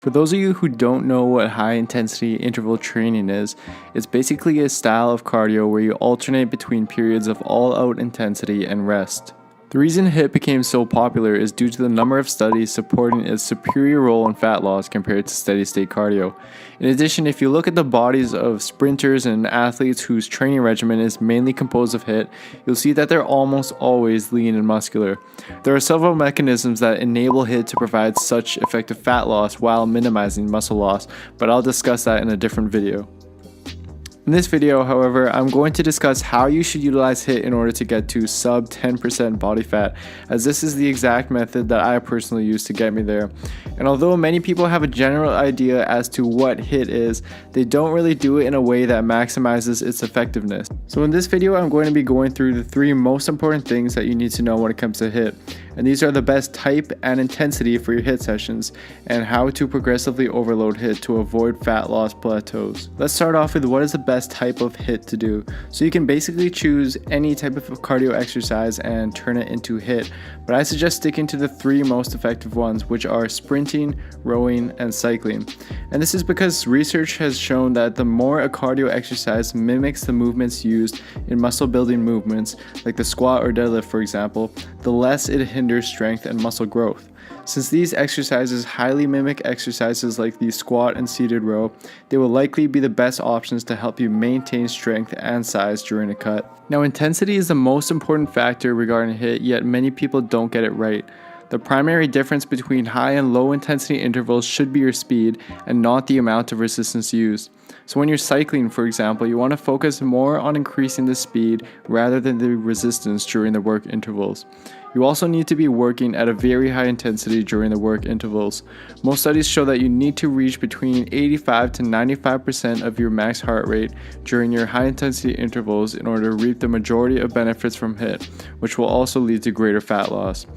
For those of you who don't know what high intensity interval training is, it's basically a style of cardio where you alternate between periods of all out intensity and rest. The reason HIIT became so popular is due to the number of studies supporting its superior role in fat loss compared to steady state cardio. In addition, if you look at the bodies of sprinters and athletes whose training regimen is mainly composed of HIIT, you'll see that they're almost always lean and muscular. There are several mechanisms that enable HIIT to provide such effective fat loss while minimizing muscle loss, but I'll discuss that in a different video. In this video, however, I'm going to discuss how you should utilize HIIT in order to get to sub 10% body fat, as this is the exact method that I personally use to get me there. And although many people have a general idea as to what HIIT is, they don't really do it in a way that maximizes its effectiveness. So in this video, I'm going to be going through the 3 most important things that you need to know when it comes to HIIT. And these are the best type and intensity for your HIIT sessions, and how to progressively overload HIIT to avoid fat loss plateaus. Let's start off with what is the best type of HIIT to do. So you can basically choose any type of cardio exercise and turn it into HIIT, but I suggest sticking to the 3 most effective ones, which are sprinting, rowing, and cycling. And this is because research has shown that the more a cardio exercise mimics the movements used in muscle building movements, like the squat or deadlift for example, the less it hinders strength and muscle growth. Since these exercises highly mimic exercises like the squat and seated row, they will likely be the best options to help you maintain strength and size during a cut. Now, intensity is the most important factor regarding HIIT, yet many people don't get it right. The primary difference between high and low intensity intervals should be your speed and not the amount of resistance used. So when you're cycling, for example, you want to focus more on increasing the speed rather than the resistance during the work intervals. You also need to be working at a very high intensity during the work intervals. Most studies show that you need to reach between 85 to 95% of your max heart rate during your high intensity intervals in order to reap the majority of benefits from HIIT, which will also lead to greater fat loss.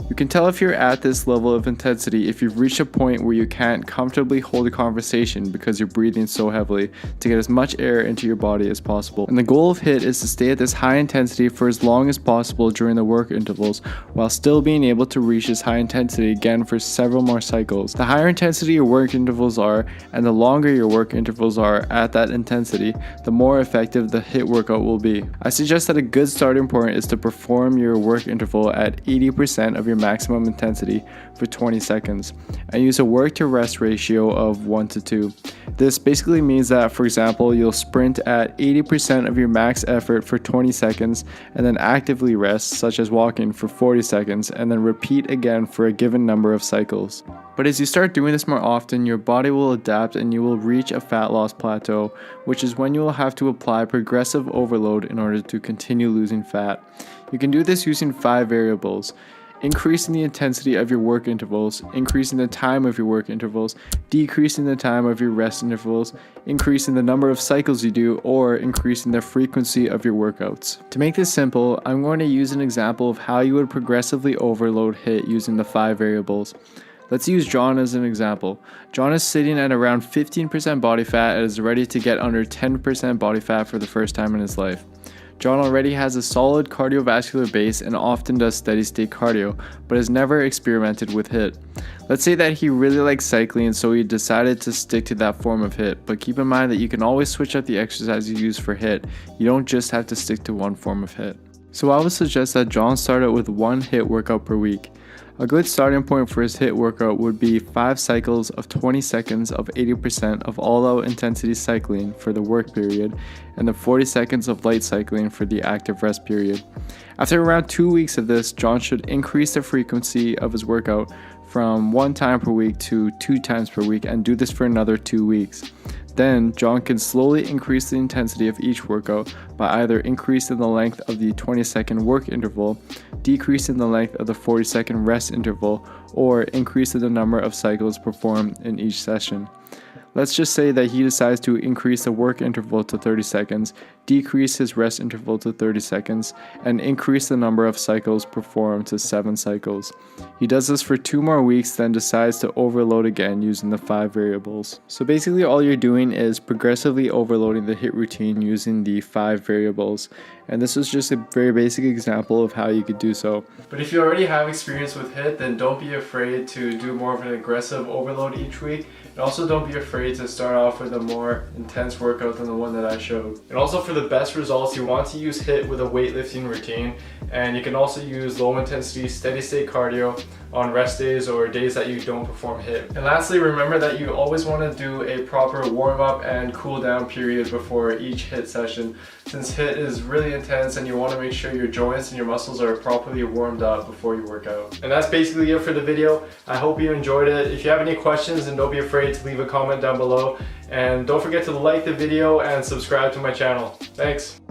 You can tell if you're at this level of intensity if you've reached a point where you can't comfortably hold a conversation because you're breathing so heavily to get as much air into your body as possible. And the goal of HIIT is to stay at this high intensity for as long as possible during the work intervals, while still being able to reach this high intensity again for several more cycles. The higher intensity your work intervals are, and the longer your work intervals are at that intensity, the more effective the HIIT workout will be. I suggest that a good starting point is to perform your work interval at 80% of your maximum intensity for 20 seconds and use a work to rest ratio of 1 to 2. This basically means that, for example, you'll sprint at 80% of your max effort for 20 seconds and then actively rest, such as walking, for 40 seconds and then repeat again for a given number of cycles. But as you start doing this more often, your body will adapt and you will reach a fat loss plateau, which is when you will have to apply progressive overload in order to continue losing fat. You can do this using 5 variables: increasing the intensity of your work intervals, increasing the time of your work intervals, decreasing the time of your rest intervals, increasing the number of cycles you do, or increasing the frequency of your workouts. To make this simple, I'm going to use an example of how you would progressively overload HIIT using the 5 variables. Let's use John as an example. John is sitting at around 15% body fat and is ready to get under 10% body fat for the first time in his life. John already has a solid cardiovascular base and often does steady state cardio, but has never experimented with HIIT. Let's say that he really likes cycling, so he decided to stick to that form of HIIT, but keep in mind that you can always switch up the exercise you use for HIIT. You don't just have to stick to one form of HIIT. So I would suggest that John start out with 1 HIIT workout per week. A good starting point for his HIIT workout would be 5 cycles of 20 seconds of 80% of all-out intensity cycling for the work period, and the 40 seconds of light cycling for the active rest period. After around 2 weeks of this, John should increase the frequency of his workout from 1 time per week to 2 times per week and do this for another 2 weeks. Then, John can slowly increase the intensity of each workout by either increasing the length of the 20-second work interval, decreasing the length of the 40-second rest interval, or increasing the number of cycles performed in each session. Let's just say that he decides to increase the work interval to 30 seconds, decrease his rest interval to 30 seconds, and increase the number of cycles performed to 7 cycles. He does this for 2 more weeks, then decides to overload again using the 5 variables. So basically all you're doing is progressively overloading the HIIT routine using the 5 variables. And this is just a very basic example of how you could do so. But if you already have experience with HIIT, then don't be afraid to do more of an aggressive overload each week. And also don't be afraid to start off with a more intense workout than the one that I showed. And also for the best results, you want to use HIIT with a weightlifting routine. And you can also use low intensity steady state cardio on rest days or days that you don't perform HIIT. And lastly, remember that you always want to do a proper warm up and cool down period before each HIIT session, since HIIT is really intense and you want to make sure your joints and your muscles are properly warmed up before you work out. And that's basically it for the video. I hope you enjoyed it. If you have any questions, then don't be afraid to leave a comment down below. And don't forget to like the video and subscribe to my channel. Thanks.